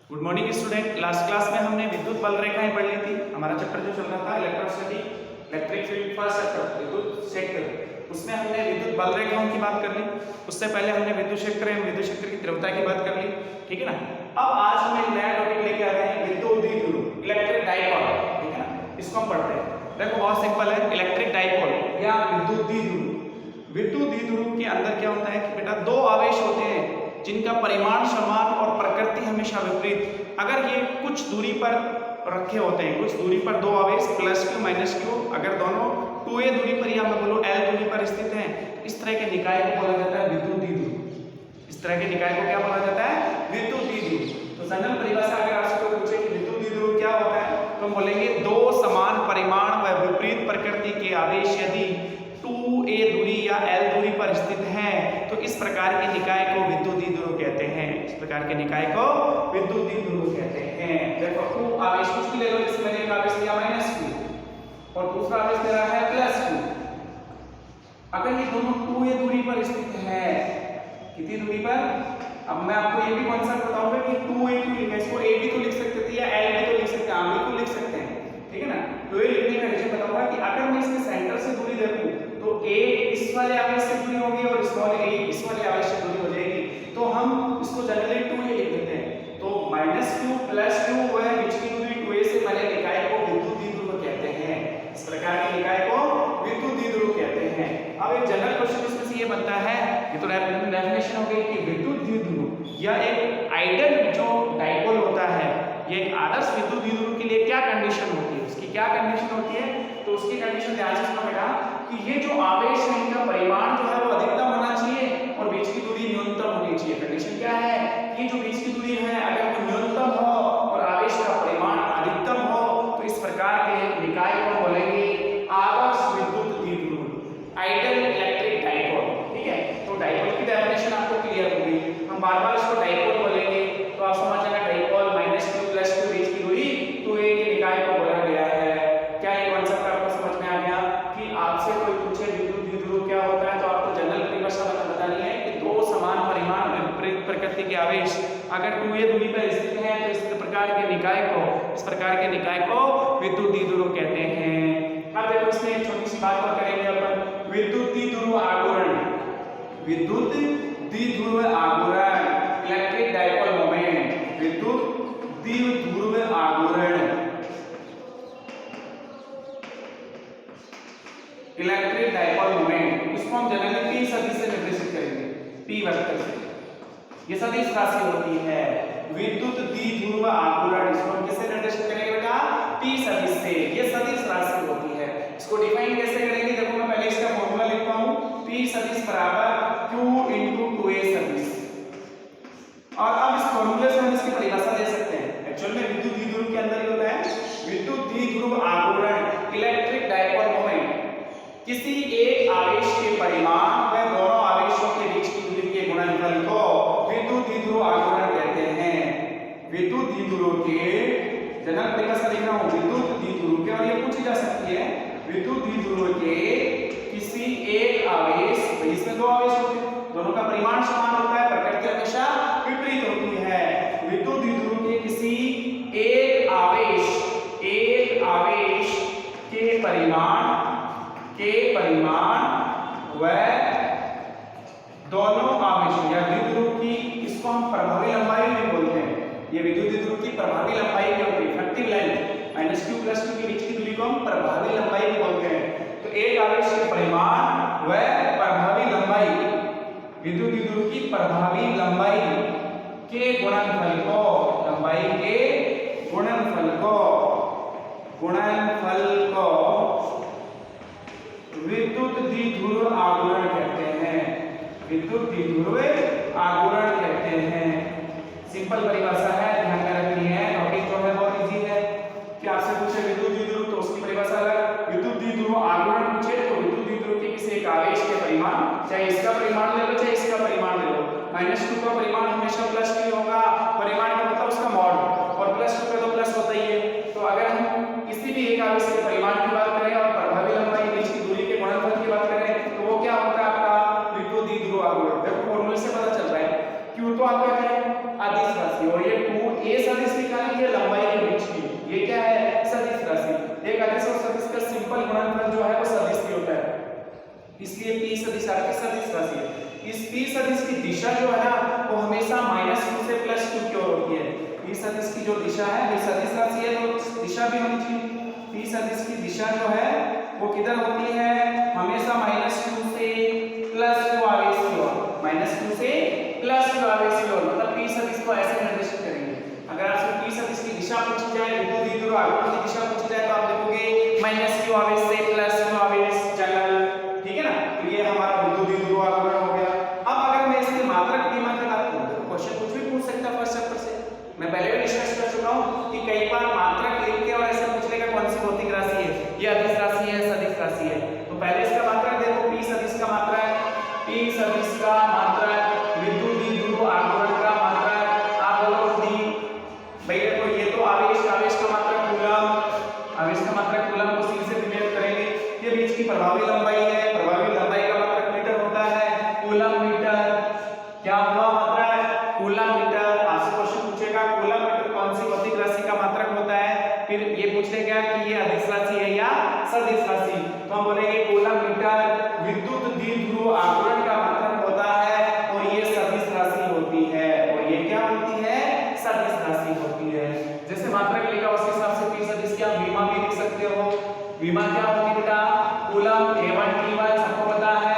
Good morning student. Last class में हमने विद्युत बल रेखाएं पढ़ ली थी। हमारा चैप्टर जो चल रहा था electrostatic electric field first chapter विद्युत क्षेत्र, उसमें हमने विद्युत बल रेखाओं की बात कर ली। उससे पहले हमने विद्युत क्षेत्र एवं विद्युत क्षेत्र की तीव्रता की बात कर ली, ठीक है ना। अब आज हम एक नया टॉपिक लेके आ रहे हैं, विद्युत द्विध्रुव इलेक्ट्रिक डाइपोल, ठीक है ना। इसको हम पढ़ते हैं। देखो बहुत सिंपल है, इलेक्ट्रिक डाइपोल या विद्युत द्विध्रुव। विद्युत द्विध्रुव के अंदर क्या होता है कि बेटा दो आवेश होते हैं जिनका परिमाण समान और प्रकृति हमेशा विपरीत। अगर ये कुछ दूरी पर रखे होते हैं, कुछ दूरी पर दो आवेश प्लस क्यू माइनस क्यू, अगर दोनों 2a दूरी पर या मैं बोलूं l दूरी पर स्थित हैं, इस तरह के निकाय को बोला जाता है विद्युत द्विध्रुव। इस तरह के निकाय को क्या बोला जाता है? विद्युत द्विध्रुव। तो जनरल परिभाषा अगर आपसे कोई पूछे कि विद्युत द्विध्रुव क्या होता है, तो हम बोलेंगे दो समान परिमाण व विपरीत प्रकृति के आवेश यदि 2a दूरी या l दूरी पर स्थित हैं, तो इस प्रकार के निकाय को विद्युत द्विध्रुव कहते हैं। इस प्रकार के निकाय को विद्युत द्विध्रुव कहते हैं। देखो 2 आवेश कुछ भी ले लो, जैसे मैंने एक आवेश लिया -q और दूसरा आवेश ले रहा है +q। अगर ये दोनों 2a दूरी पर स्थित है, कितनी दूरी पर? अब मैं आपको ये भी कॉन्सेप्ट बताऊंगा कि 2a क्यों लिखा है। इसको a भी तो लिख सकते थे या l भी तो लिख सकते हैं, आप भी तो लिख सकते हैं, ठीक है ना। तो ये लिखने का रीजन बताऊंगा कि अगर मैं इसके सेंटर से दूरी देखूं तो a इस वाले आवेश से दूरी होगी और स्मॉल a इस वाले आवेश से दूरी हो जाएगी। तो हम इसको जनरली 2a लिख देते हैं। तो -q +q वह बीच की दूरी 2a से बने निकाय को विद्युत द्विध्रुव कहते हैं। इस प्रकार के निकाय को विद्युत द्विध्रुव कहते हैं। अब एक जनरल क्वेश्चन इसमें से ये बनता है, ये तो डेफिनेशन हो गई कि विद्युत द्विध्रुव या एक आइडियल जो डाइपोल होता है, ये एक आदर्श विद्युत द्विध्रुव के लिए क्या कंडीशन होती है, उसकी क्या कंडीशन होती है? तो उसकी कंडीशन ध्यान से सुनो बेटा कि ये जो आवेश है इनका परिमाण जो है वो अधिकतम होना चाहिए और बीच की दूरी न्यूनतम होनी चाहिए। कंडीशन क्या है कि जो बीच की दूरी है अगर वो न्यूनतम हो और आवेश का परिमाण अधिकतम हो, तो इस प्रकार के निकाय को बोलेंगे आदर्श विद्युत द्विध्रुव, आइडियल इलेक्ट्रिक डाइपोल, ठीक है। तो डाइपोल की डेफिनेशन आपको क्लियर हो गई। हम बार-बार इसको डाइपोल बोलेंगे तो आप समझ जाना डाइपोल -q +q बीच की दूरी 2a के निकाय को बोला गया है। क्या ये कॉन्सेप्ट आपको समझ में आ गया कि आपसे कोई पूछे विद्युत द्विध्रुव क्या होता है तो आपको जनरल परिभाषा बतानी है कि दो समान परिमाण में विपरीत प्रकृति के आवेश अगर 2a दूरी पर स्थित हैं तो इस प्रकार के निकाय को विद्युत द्विध्रुव कहते हैं। अब देखो इसमें एक छोटी सी बात और करेंगे अपन, विद्युत द्विध्रुव आघूर्ण, विद्युत द्विध्रुव आघूर्ण, इलेक्ट्रिक डाइपोल मोमेंट, विद्युत द्विध्रुव आघूर्ण, इलेक्ट्रिक डाइपोल मोमेंट। इसको हम जनरली p सदिश से निर्देशित करेंगे, p वेक्टर से। ये सदिश राशि होती है विद्युत द्विध्रुव आघूर्ण। इसको हम किससे निर्देशित करेंगे बेटा? p सदिश से। ये सदिश राशि होती है। इसको डिफाइन कैसे करेंगे? देखो मैं पहले इसका फॉर्मूला लिखता हूं, p सदिश बराबर q * 2a सदिश। और अब इस फॉर्मूले से हम इसकी परिभाषा दे सकते हैं। एक्चुअल में विद्युत द्विध्रुव के अंदर ये होता है विद्युत द्विध्रुव आघूर्ण, इलेक्ट्रिक डाइपोल मोमेंट, किसी एक आवेश के परिमाण व दोनों आवेशों के बीच की दूरी के गुणनफल को विद्युत द्विध्रुव आघूर्ण कहते हैं। विद्युत द्विध्रुव के जनरल परिभाषा लिख रहा हूं, विद्युत द्विध्रुव के, और ये पूछी जा सकती है, विद्युत द्विध्रुव के किसी एक आवेश, इसमें दो आवेश होते हैं, दोनों का परिमाण समान होता है, प्रकृति हमेशा विपरीत होती है। विद्युत द्विध्रुव के किसी एक आवेश के परिमाण व दोनों आवेशों या द्विध्रुव की, इसको हम प्रभावी लंबाई भी बोलते हैं। ये विद्युत द्विध्रुव की प्रभावी लंबाई क्या होती है? इफेक्टिव लेंथ -q +q के बीच की दूरी को हम प्रभावी लंबाई भी बोलते हैं। तो एक आवेश के परिमाण व प्रभावी लंबाई, विद्युत द्विध्रुव की प्रभावी लंबाई के गुणनफल को, लंबाई के गुणनफल को विद्युत द्विध्रुव आघूर्ण कहते हैं। विद्युत द्विध्रुव आघूर्ण कहते हैं। सिंपल परिभाषा है, ध्यान में रखनी है। टॉपिक जो है बहुत इजी है कि आपसे पूछे विद्युत द्विध्रुव तो उसकी परिभाषा अलग, विद्युत द्विध्रुव आघूर्ण पूछे तो विद्युत द्विध्रुव के किसी एक आवेश के परिमाण, चाहे इसका परिमाण ले लो चाहे इसका परिमाण ले लो, -q का परिमाण हमेशा +q होगा, परिमाण का मतलब उसका मॉड, और +q का तो प्लस होता ही है। तो अगर हम किसी भी एक आवेश के परिमाण की बात करें और प्रभावी लंबाई बीच की दूरी के गुणनफल की बात करें तो वो क्या होता है आपका? विद्युत द्विध्रुव आघूर्ण। देखो फॉर्मूले से पता चल रहा है q तो आपका क्या है? अदिश राशि, और ये 2 ए सदिश निकालेंगे लंबाई के बीच की, ये क्या है सदिश राशि। एक अदिश और सदिश का सिंपल गुणनफल जो है वो सदिश ही होता है, इसलिए पी सदिश आपकी सदिश राशि है। इस पी सदिश की दिशा जो है ना वो हमेशा -2 से +2 की ओर होती है। पी सदिश की जो दिशा है वो सदिश राशि है तो दिशा भी होनी चाहिए। पी सदिश की दिशा जो है वो किधर होती है, हमेशा -2 से +2 आवेश की ओर, -2 से +2 आवेश की ओर, मतलब पी सदिश को ऐसे निर्देशित करेंगे। अगर आपसे पी सदिश की दिशा पूछी जाए, विद्युत द्विध्रुव आघूर्ण की दिशा पूछी जाए तो आप लिखोगे -q आवेश से +q आवेश चल, ठीक है ना। तो ये हमारा विद्युत द्विध्रुव आघूर्ण हो गया। अब अगर मैं इसके मात्रक विमा की बात करूं तो क्वेश्चन कुछ भी पूछ सकता है फर्स्ट चैप्टर से। मैं पहले भी डिस्कस कर चुका हूं कि कई बार मात्रक लिख के और ऐसे पूछ लेगा कौन सी भौतिक राशि है, ये अदिश राशि है सदिश राशि है। तो पहले इसका मात्रक देखो, पी सदिश का मात्रक, पी सदिश का मात्रक, विद्युत द्विध्रुव आघूर्ण का मात्रक, आप बोलो डी भाई देखो ये तो आवेश, आवेश का मात्रक कूलम, आवेश का मात्रक कूलम को सी से डिनोट करेंगे। ये बीच की प्रभावी लंबाई है, प्रभावी लंबाई का मात्रक मीटर होता है, कूलम मीटर, क्या हुआ मात्रक कूलम मीटर। आपसे क्वेश्चन पूछेगा कूलम मीटर कौन सी भौतिक राशि का मात्रक होता है, फिर ये पूछेगा कि ये अदिश राशि है या सदिश राशि, तो हम बोलेंगे कूलम मीटर विद्युत द्विध्रुव आघूर्ण का मात्रक होता है और ये सदिश राशि होती है, और ये क्या होती है सदिश राशि होती है। जैसे मात्रक लिखा उस हिसाब से पी सदिश की आप विमा भी लिख सकते हो। विमा क्या होगी बेटा, कूलम A1 T1 सबको पता है,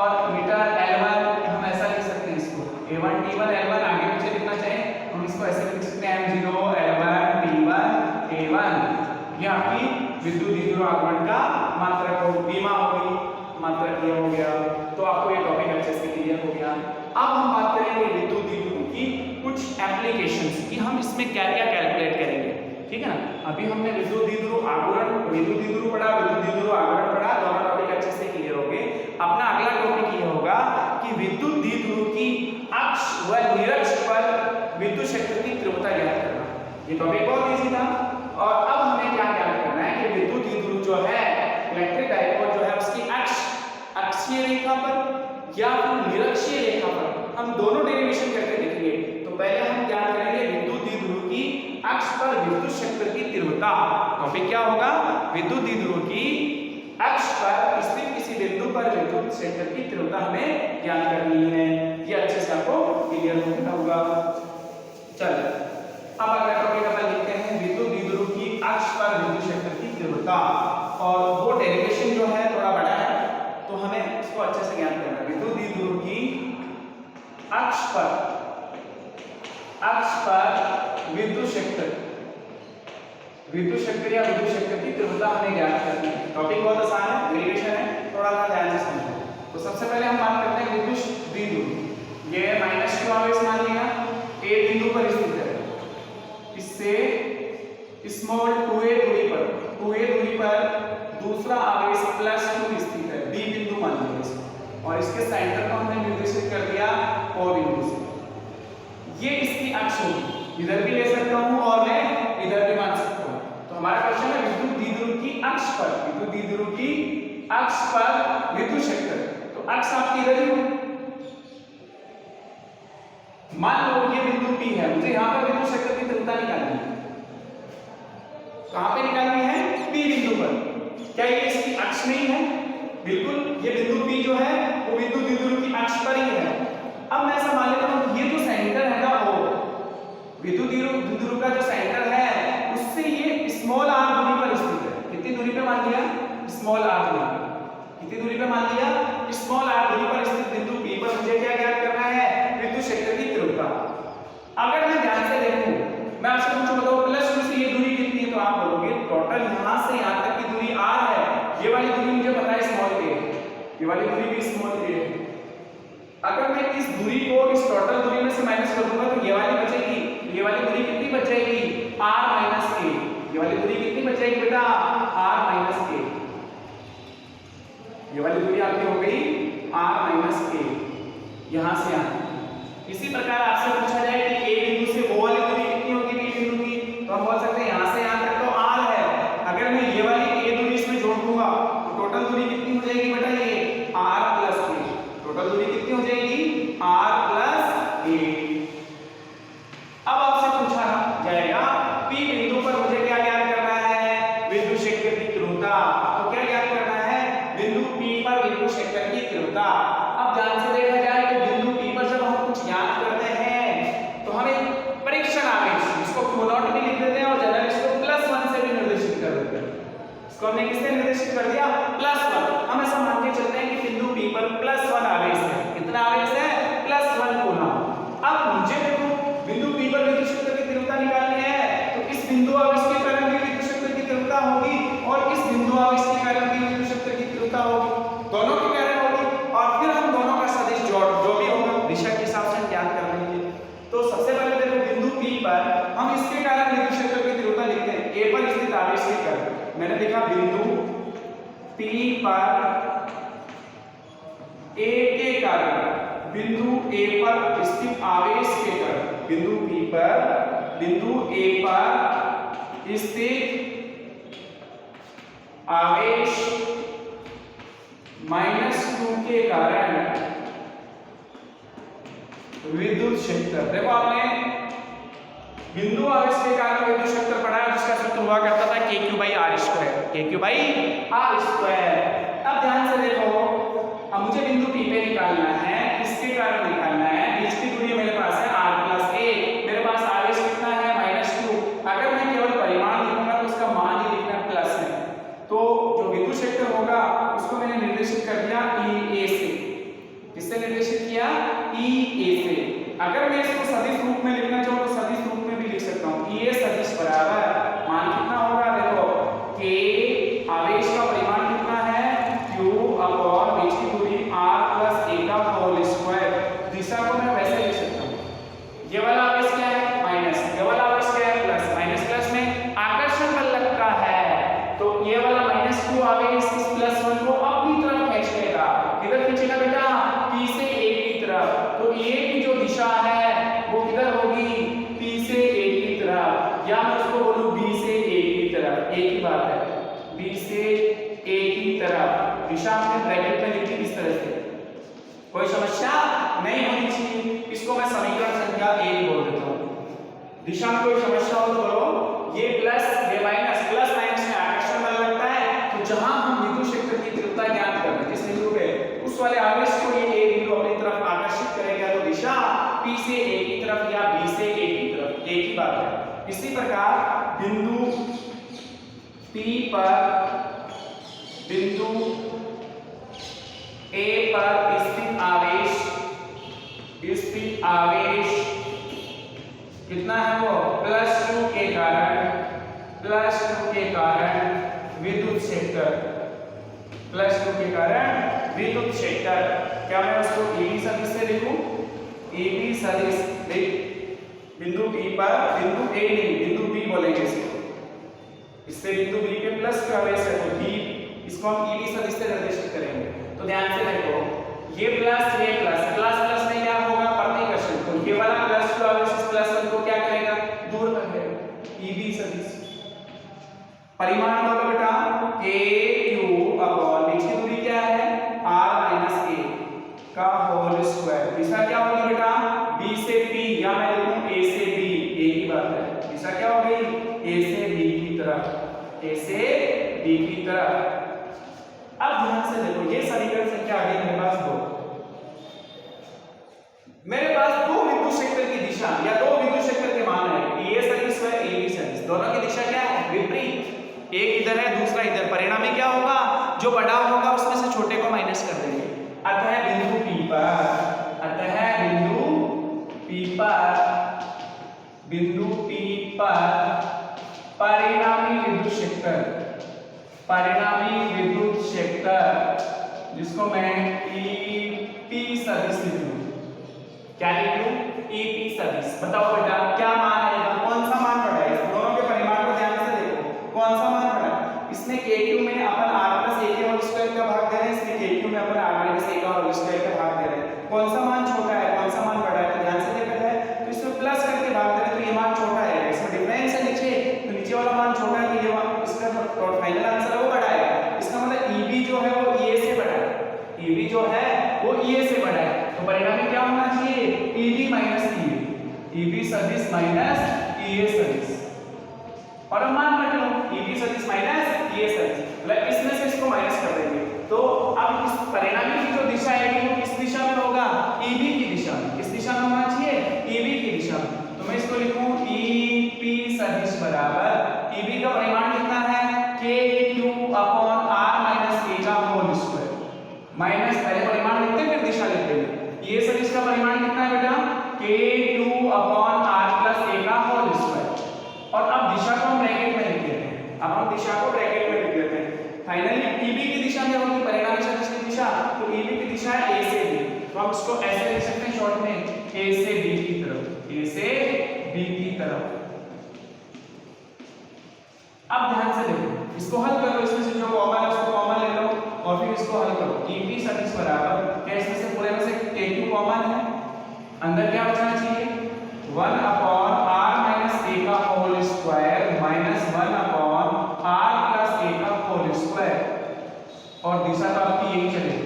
और मीटर L1 हम ऐसा लिख सकते हैं इसको A1 T1 L1, आगे पीछे लिखना चाहे हम इसको ऐसे लिख सकते हैं M0 L1 T1 A1, ये आपकी विद्युत द्विध्रुव आघूर्ण का मात्रक हो, विमा हो गई, मात्रक ये हो गया। तो आपको ये टॉपिक अच्छे से क्लियर हो गया। अब हम बात करेंगे विद्युत द्विध्रुव की कुछ एप्लीकेशंस की, हम इसमें क्या क्या कैलकुलेट करेंगे, ठीक है ना। अभी हमने विद्युत द्विध्रुव आघूर्ण, विद्युत द्विध्रुव पढ़ा, विद्युत द्विध्रुव आघूर्ण पढ़ा, दोनों टॉपिक अच्छे से क्लियर हो गए। अपना अगला टॉपिक ये होगा कि विद्युत द्विध्रुव की अक्ष व निरक्ष पर विद्युत क्षेत्र की तीव्रता ज्ञात करना। ये टॉपिक बहुत इजी था। और अब हमें क्या ज्ञात करना है कि विद्युत द्विध्रुव जो है इलेक्ट्रिक डाइपोल जो है उसकी अक्ष अक्षीय रेखा पर या फिर निरक्षीय रेखा पर, हम दोनों डेरिवेशन करके देखेंगे। तो पहले हम ज्ञात करेंगे विद्युत द्विध्रुव की अक्ष पर विद्युत क्षेत्र की तीव्रता। टॉपिक क्या होगा, विद्युत द्विध्रुव की अक्ष पर स्थित किसी बिंदु पर विद्युत क्षेत्र की तीव्रता हमें ज्ञात करनी है। ये अच्छे से आपको क्लियर होगा। चलिए अब अगला टॉपिक अपन लिखते हैं विद्युत द्विध्रुव की अक्ष पर विद्युत क्षेत्र की तीव्रता, और वो डेरिवेशन जो है थोड़ा बड़ा है तो हमें इसको अच्छे से ज्ञात करना है। विद्युत द्विध्रुव की अक्ष पर विद्युत क्षेत्र या विद्युत क्षेत्र की तीव्रता हमें ज्ञात करनी है। टॉपिक बहुत आसान है, डेरिवेशन है, थोड़ा सा ध्यान से समझो। तो सबसे पहले हम बात करते हैं विद्युत द्विध्रुव। ये -q आवेश मान लिया, a बिंदु पर स्थित है, इससे स्मॉल 2a दूरी पर दूसरा आवेश +2 स्थित है, b बिंदु मान लिया इसको, और इसके सेंटर को हमने निर्देशित कर दिया o बिंदु से। ये इसकी अक्ष होगी, इधर भी ले सकता हूं और मैं इधर भी मान सकता हूं। तो हमारा क्वेश्चन है विद्युत द्विध्रुव की अक्ष पर, विद्युत द्विध्रुव की अक्ष पर विद्युत क्षेत्र, तो अक्ष आपकी इधर ही हो। मान लो ये बिंदु P है, मुझे यहाँ पर विद्युत क्षेत्र की तीव्रता निकालनी है। कहां पे निकालनी है, P बिंदु पर। क्या ये इसकी अक्ष नहीं है, बिल्कुल ये बिंदु P जो है वो विद्युत द्विध्रुव की अक्ष पर ही है। अब मैं ऐसा मान लेता हूं ये जो सेंटर है ना वो विद्युत द्विध्रुव का जो सेंटर है उससे ये स्मॉल r दूरी पर स्थित है। कितनी दूरी पे मान लिया, स्मॉल r दूरी पर। कितनी दूरी पे मान लिया, स्मॉल r दूरी पर स्थित बिंदु P पर मुझे क्या ज्ञात करना है, विद्युत क्षेत्र की तीव्रता। अगर मैं ध्यान से देखूं, मैं आपसे पूछूं बताओ +2 से ये दूरी कितनी है, तो आप बोलोगे टोटल यहां से यहां तक की दूरी r है, ये वाली दूरी मुझे पता है स्मॉल a, ये वाली दूरी भी स्मॉल a है। अगर मैं इस दूरी को इस टोटल दूरी में से माइनस कर दूंगा तो ये वाली बचेगी, ये वाली दूरी कितनी बच जाएगी, r - a। ये वाली दूरी कितनी बच जाएगी बेटा, r - a। ये वाली दूरी आपकी हो गई r - a, यहां से यहां। इसी प्रकार आपसे पूछा जाए कि a बिंदु से वो वाली दूरी कितनी होगी b बिंदु की, तो हम बोल सकते हैं यहां से यहां तक तो r है। अगर मैं ये वाली a दूरी इसमें जोड़ दूंगा तो टोटल दूरी कितनी हो जाएगी बेटा, ये r + a। टोटल दूरी कितनी हो जाएगी, r + a। अब आपसे पूछा इसको हमने किससे निर्देशित कर दिया, +1। हम ऐसा मान के चलते हैं कि बिंदु P पर +1 आवेश है। कितना आवेश है, +1 कूलम। अब नीचे देखो, बिंदु P पर विद्युत क्षेत्र की तीव्रता निकालनी है, तो इस बिंदु आवेश के कारण भी विद्युत क्षेत्र की तीव्रता होगी और इस बिंदु आवेश के कारण भी विद्युत क्षेत्र की तीव्रता होगी, दोनों के कारण होगी। और फिर हम दोनों का सदिश जो भी होगा दिशा के हिसाब से ज्ञात कर लेंगे। तो सबसे पहले देखो, बिंदु P पर हम इसके कारण विद्युत क्षेत्र की तीव्रता लिखते हैं, A पर स्थित आवेश के कारण। मैंने लिखा बिंदु P पर A के कारण, बिंदु A पर स्थित आवेश के कारण, बिंदु P पर, बिंदु A पर स्थित आवेश -2 के कारण विद्युत क्षेत्र। देखो आपने बिंदु आवेश के कारण विद्युत क्षेत्र पढ़ा है, जिसका सूत्र हुआ करता था KQ/R², KQ/R²। अब ध्यान से देखो, अब मुझे बिंदु P पे निकालना है, इसके कारण निकालना है। बीच की दूरी मेरे पास है r+a, मेरे पास आवेश कितना है, -2। अगर मैं केवल परिमाण लिखूंगा तो उसका मान ही लिखना प्लस है। तो जो विद्युत क्षेत्र होगा उसको मैंने निर्देशित कर दिया EA से। किससे निर्देशित किया, EA से। अगर मैं इसको सदिश रूप में लिखना चाहूँ तो सदिश रूप में भी लिख सकता हूँ, EA सदिश बराबर मान कितना होगा, देखो K आवेश का परिमाण कितना है, Q/, बीच की दूरी r+a का होल स्क्वायर। दिशा को मैं वैसे लिख सकता हूँ, ये वाला आवेश क्या है, माइनस, ये वाला आवेश क्या है, प्लस। माइनस प्लस में आकर्षण बल लगता है, तो ये वाला -2 आवेश इस +1 को अपनी तरफ खींच लेगा। किधर खींचेगा बेटा, P से A की तरफ। तो A की जो दिशा है वो किधर होगी, P से A की तरफ, या मैं उसको बोलूं B से A की तरफ, एक ही बात है, B से A की तरफ। दिशा हमने ब्रैकेट में लिखी इस तरह से, कोई समस्या नहीं होनी चाहिए। इसको मैं समीकरण संख्या 1 बोल देता हूँ। दिशा में कोई समस्या हो तो बोलो, ये प्लस ये माइनस, प्लस माइनस में आकर्षण बल लगता है, तो जहां हम विद्युत क्षेत्र की तीव्रता ज्ञात कर रहे हैं जिस बिंदु पे, उस वाले आवेश को ये A बिंदु अपनी तरफ आकर्षित करेगा, तो दिशा P से A की तरफ या B से A की तरफ, एक ही बात है। इसी प्रकार बिंदु P पर, बिंदु A पर स्थित आवेश कितना है, वो +2 के कारण, +2 के कारण विद्युत क्षेत्र, +2 के कारण विद्युत क्षेत्र। क्या मैं उसको EB सदिश से लिखूं, EB सदिश बिंदु P पर, बिंदु A नहीं, बिंदु B बोलेंगे इसको, इससे बिंदु B पे प्लस का आवेश है, तो B, इसको हम EB सदिश से निर्देशित करेंगे। तो ध्यान से देखो, ये प्लस ये प्लस, प्लस प्लस में क्या होगा, प्रतिकर्षण, तो ये वाला +2 आवेश इस +1 को क्या करेगा, दूर कर देगा। EB सदिश परिमाण होगा बेटा KQ/, बीच की दूरी क्या है, r-a का होल स्क्वायर। दिशा क्या होगी बेटा, B से P, या मैं लिखूं A से B, एक ही बात है। दिशा क्या हो गई, A से B की तरफ, A से B की तरफ। अब ध्यान से देखो, ये समीकरण संख्या आ गई मेरे पास 2। मेरे पास दो विद्युत क्षेत्र की दिशा या दो विद्युत क्षेत्र के मान है, EA सदिश व AB सदिश, दोनों की दिशा क्या है, विपरीत। एक इधर है, दूसरा इधर। परिणामी क्या होगा, जो बड़ा होगा उसमें से छोटे को माइनस कर देंगे। अतः बिंदु P पर, अतः बिंदु P पर परिणामी विद्युत क्षेत्र, परिणामी विद्युत क्षेत्र, जिसको मैं EP सदिश लिखूं, क्या लिखूं, EP सदिश। बताओ बेटा क्या मान आएगा, कौन सा मान पड़ा है, दोनों के परिमाण को ध्यान से देखो, कौन सा मान पड़ा है। इसमें KQ में अपन r+a के होल स्क्वायर का भाग दे रहे हैं, इसमें KQ में अपन r-a का होल स्क्वायर का भाग दे रहे हैं। कौन सा मान छोटा है, कौन सा मान बड़ा है, तो ध्यान से देखा जाए तो इसमें प्लस करके भाग दे रहे हैं, तो ये मान छोटा है। इसमें डिफरेंस है नीचे, तो नीचे वाला मान छोटा है, तो ये मान, इसका फाइनल आंसर है वो बड़ा है। इसका मतलब EB जो है वो EA से बड़ा है, EB जो है वो EA से बड़ा है। तो परिणामी क्या होना चाहिए, EB माइनस EA, EB सदिश माइनस EA सदिश। और अब मान रख लो EB सदिश माइनस EA सदिश, मतलब इसमें से इसको माइनस कर देंगे। तो अब इस परिणामी की जो दिशा है वो किस दिशा में होगा, EB की दिशा में। किस दिशा में होना चाहिए, EB की दिशा में। तो मैं इसको लिखूं EP सदिश बराबर, EB का परिमाण कितना है, KQ/R k2 upon r plus a का होल स्क्वायर। और अब दिशा को हम ब्रैकेट में लिख लेते हैं। अब हम दिशा को ब्रैकेट में लिख लेते हैं। फाइनली EB की दिशा क्या होगी, परिणामी सदिश की दिशा, तो EB की दिशा है A से B, तो हम इसको ऐसे लिख सकते हैं शॉर्ट में A से B की तरफ, A से B की तरफ। अब ध्यान से देखो, इसको हल कर लो, इसमें से जो कॉमन है उसको कॉमन ले लो और फिर इसको हल करो। EB सदिश बराबर क्या, इसमें से पूरे में से k2 कॉमन है, अंदर क्या बचना चाहिए 1 अपॉन r माइनस a का whole square minus 1 upon r plus a का होल स्क्वायर, और दिशा तो आपकी यही चलेगी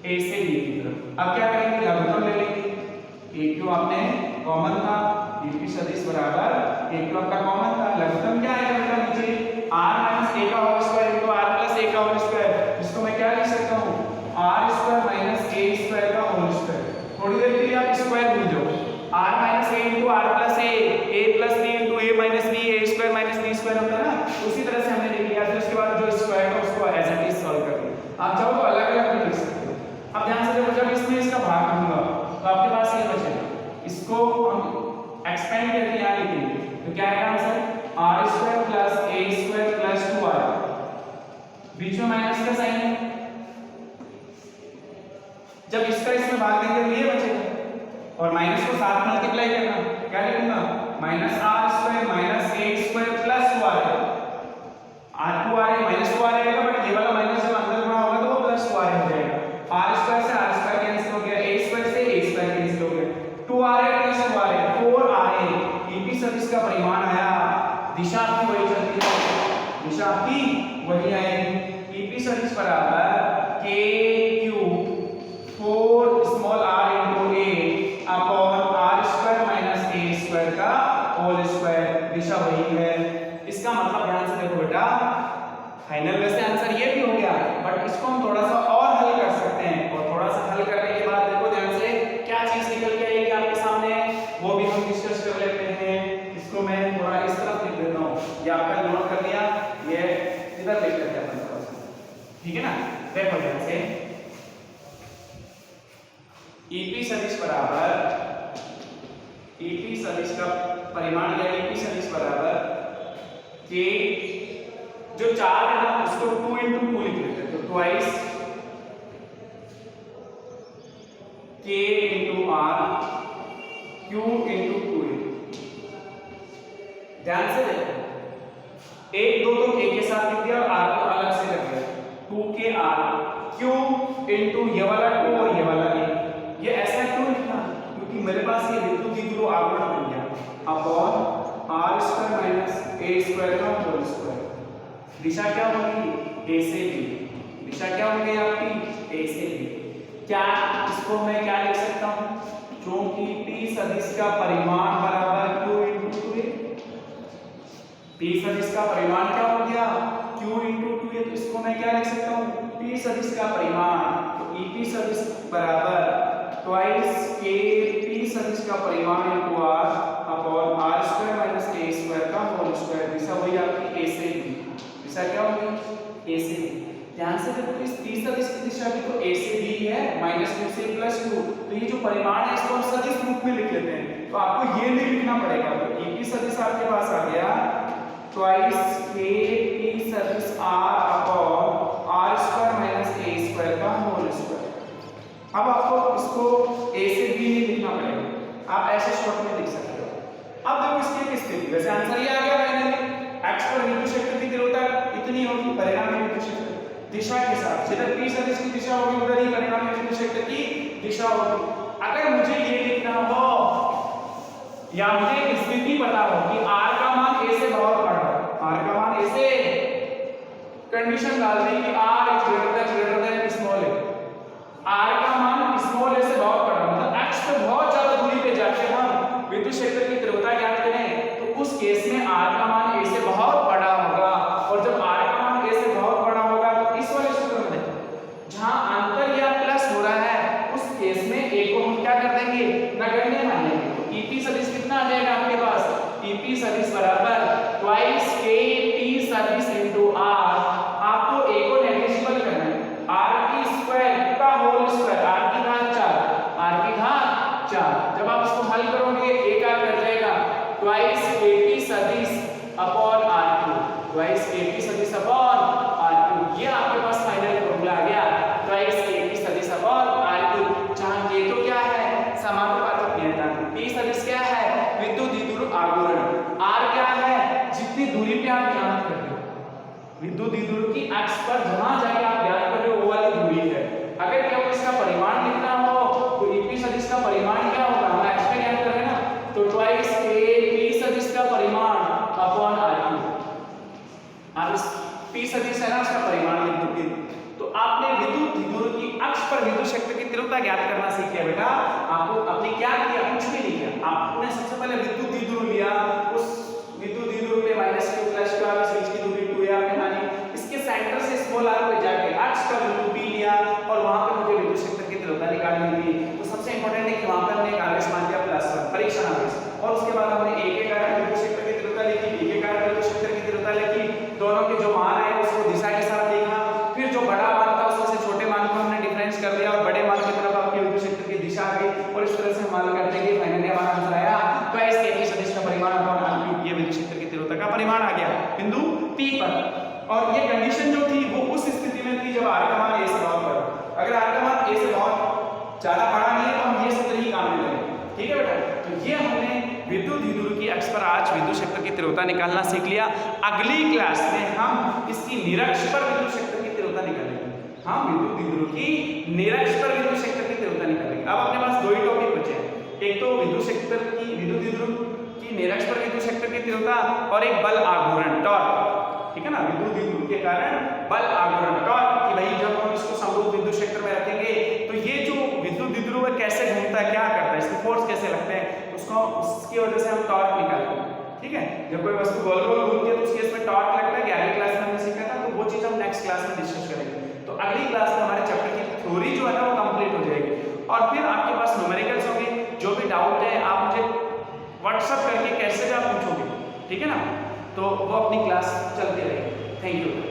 a से b की तरफ। अब क्या करेंगे, लघुत्तम ले लेंगे, a क्यों आपने कॉमन था, EB सदिश बराबर a क्यों आपका कॉमन था, लघुत्तम क्या आएगा बेटा नीचे r माइनस a का whole square into r plus a का होल स्क्वायर, इसको मैं क्या लिख सकता हूं r square minus a square का होल स्क्वायर। थोड़ी देर के लिए आप स्क्वायर भूल जाओ, r minus a into r plus a plus b into a minus b, a square minus b square होता है ना, उसी तरह से हमने लिख लिया। फिर उसके बाद जो स्क्वायर था उसको एज इट इज सॉल्व कर लिया। आप चाहो तो अलग-अलग भी लिख सकते हो। अब ध्यान से देखो, जब इसमें इसका भाग करूंगा तो आपके पास ये बचेगा, इसको हम एक्सपेंड करके यहां लिखेंगे तो क्या आएगा answer r square plus a square plus 2r, बीच में माइनस का साइन है, जब इसका इसमें भाग देंगे तो ये बचेगा और माइनस को साथ में मल्टीप्लाई करना, क्या लिखूंगा minus r square minus a square plus 2r, r2r minus 2r आएगा, बट ये वाला माइनस जब अंदर गुणा होगा तो वो प्लस 2r हो जाएगा। r स्क्वायर से r स्क्वायर कैंसिल हो गया, a स्क्वायर से a स्क्वायर कैंसिल हो गया, 2r plus 2r 4r। EP सदिश का परिमाण आया, दिशा आपकी वही चलती है, दिशा आपकी वही आएगी। EP सदिश बराबर k3 4 small r into a upon r square minus a square का होल स्क्वायर, दिशा वही है। इसका मतलब ध्यान से देखो बेटा, फाइनल वैसे आंसर ये भी हो गया, बट इसको हम थोड़ा सा और हल कर सकते हैं, और थोड़ा सा हल करने के बाद देखो ध्यान से क्या चीज निकल के आएगी आपके सामने, वो भी हम डिस्कस कर लेते हैं। इसको मैं थोड़ा इस तरफ लिख देता हूँ, ये आपका नोट कर लिया, ये इधर लिख लेते हैं अपन थोड़ा सा, ठीक है ना। देखो ध्यान से, EP सदिश बराबर, EP सदिश का परिमाण या EP सदिश बराबर के जो 4 है ना उसको 2 into 2 लिख लेते हैं, तो twice k into r q into 2a। ध्यान से देखो, 1 2 तो k के साथ लिख दिया और r को अलग से रख दिया, 2kr q into ये वाला 2 और ये वाला a। ये ऐसा क्यों लिखा, क्योंकि मेरे पास ये विद्युत द्विध्रुव आवर्त बन गया upon r square minus a square का होल स्क्वायर। दिशा क्या होगी a से b, दिशा क्या होगी आपकी a से b। क्या इसको मैं क्या लिख सकता हूं, क्योंकि p सदिश का परिमाण बराबर q into 2a, p सदिश का परिमाण क्या हो गया q into 2a, तो इसको मैं क्या लिख सकता हूं p सदिश का परिमाण, तो EP सदिश बराबर ट्वाइस k p सदिश का परिमाण into r upon r square minus a square का होल स्क्वायर। दिशा वही आपकी a से b, दिशा क्या होगी a से b। ध्यान से देखो, इस p सदिश की दिशा भी तो a से b है, -2 से +2, तो ये जो परिमाण है इसको हम सदिश रूप में लिख लेते हैं, तो आपको ये नहीं लिखना पड़ेगा। तो EP सदिश आपके पास आ गया ट्वाइस k p सदिश r upon r square minus a square का होल स्क्वायर। अब आपको इसको a से b नहीं लिखना पड़ेगा, आप ऐसे शॉर्ट में लिख सकते हो। अब देखो इसकी एक स्थिति, वैसे आंसर ये आ गया फाइनली, x पर विद्युत क्षेत्र की तीव्रता इतनी होगी, परिणामी विद्युत क्षेत्र दिशा के साथ, जिधर p सदिश की दिशा होगी उधर ही परिणामी विद्युत क्षेत्र की दिशा होगी। अगर मुझे ये लिखना हो या मुझे स्थिति पता हो कि r का मान a से बहुत बड़ा है, r का मान a से, कंडीशन डाल दी कि r is greater than small a, r का मान स्मॉल a से बहुत बड़ा, मतलब x पे बहुत ज्यादा दूरी पे जाके हम विद्युत क्षेत्र की तीव्रता ज्ञात करें, तो उस केस में r का मान a से बहुत बड़ा होगा, और जब r का मान a से बहुत बड़ा होगा तो इस वाले सूत्र में जहां अंतर या प्लस हो रहा है उस केस में a को हम क्या कर देंगे नगण्य मान लेंगे। तो EP सदिश कितना आ जाएगा आपके पास, EP सदिश बराबर ट्वाइस k p सदिश इनटू r, आपको a को नेग्लिजिबल करना है, r की स्क्वायर का होल स्क्वायर, r की घात 4, r की घात 4। जब आप इसको आघूर्ण। आर क्या है? जितनी दूरी पे आप ज्ञात कर रहे हो, विद्युत द्विध्रुव की अक्ष पर जहां जाके आप ज्ञात कर रहे हो वो वाली दूरी है। अगर केवल इसका परिमाण लिखना हो तो ईपी सदिश का परिमाण क्या होगा? हम एक्स पे ज्ञात कर रहे हैं ना, तो ट्वाइस ए पी सदिश का परिमाण अपॉन आर क्यूब। अब इस पी सदिश है ना, उसका परिमाण लिख दोगे तो आपने विद्युत द्विध्रुव की अक्ष पर विद्युत क्षेत्र की तीव्रता ज्ञात करना सीख लिया बेटा। आपको आपने क्या किया? कुछ भी नहीं किया। आपने सबसे पहले विद्युत द्विध्रुव लिया, उस विद्युत द्विध्रुव पे -q + q के बीच की दूरी 2a आपने मानी, इसके सेंटर से स्मॉल r पे जाके अक्ष का बिंदु P लिया और वहां पे मुझे विद्युत क्षेत्र की तीव्रता निकालनी थी। तो सबसे इंपॉर्टेंट है कि वहां पर हमने एक आवेश मान लिया +1 परीक्षण आवेश, और उसके बाद हमने a के कारण विद्युत क्षेत्र की तीव्रता लिखी, b के कारण विद्युत क्षेत्र की तीव्रता लिखी, दोनों के जो मान है उसको दिशा के साथ देखा, फिर जो बड़ा मान था उसमें से छोटे मान को हमने डिफरेंस कर दिया और बड़े मान की तरफ आपके विद्युत क्षेत्र की दिशा आ गई, और इस तरह से हम मान करते हैं कि फाइनली हमारा आंसर आया ट्वाइस ए पी सदिश का परिमाण अपॉन आर क्यूब, ये विद्युत क्षेत्र की तीव्रता का परिमाण आ गया बिंदु P पर। और ये कंडीशन जो थी वो उस स्थिति में थी जब r का मान a से बहुत बड़ा। अगर r का मान a से बहुत ज्यादा बड़ा नहीं है तो हम ये सूत्र ही काम में लेंगे, ठीक है बेटा। तो ये हमने विद्युत द्विध्रुव की अक्ष पर आज विद्युत क्षेत्र की तीव्रता निकालना सीख लिया। अगली क्लास में हम इसकी निरक्ष पर विद्युत क्षेत्र की तीव्रता निकालेंगे। हम विद्युत द्विध्रुव की निरक्ष पर विद्युत क्षेत्र की तीव्रता निकालेंगे। अब अपने पास दो ही टॉपिक बचे हैं, एक तो विद्युत क्षेत्र की विद्युत द्विध्रुव की निरक्ष पर विद्युत क्षेत्र की तीव्रता और एक बल आघूर्ण टॉर्क, ठीक है ना। विद्युत द्विध्रुव के कारण बल आघूर्ण टॉर्क कि भाई जब हम इसको समरूप विद्युत क्षेत्र में रखेंगे तो ये जो विद्युत द्विध्रुव है कैसे घूमता है, क्या करता है, इसके फोर्स कैसे लगते हैं, उसको उसकी वजह से हम टॉर्क निकालेंगे, ठीक है। जब कोई वस्तु गोल गोल घूमती है तो उसके इसमें टॉर्क लगता है, 11वीं क्लास में हमने सीखा था, तो वो चीज हम नेक्स्ट क्लास में डिस्कस करेंगे। तो अगली क्लास में हमारे चैप्टर की थ्योरी जो है ना वो कंप्लीट हो जाएगी, और फिर आपके पास न्यूमेरिकल्स होंगे। जो भी डाउट है आप मुझे व्हाट्सएप करके कैसे भी आप पूछोगे, ठीक है ना। तो वो अपनी क्लास चलती रहेगी। Thank you.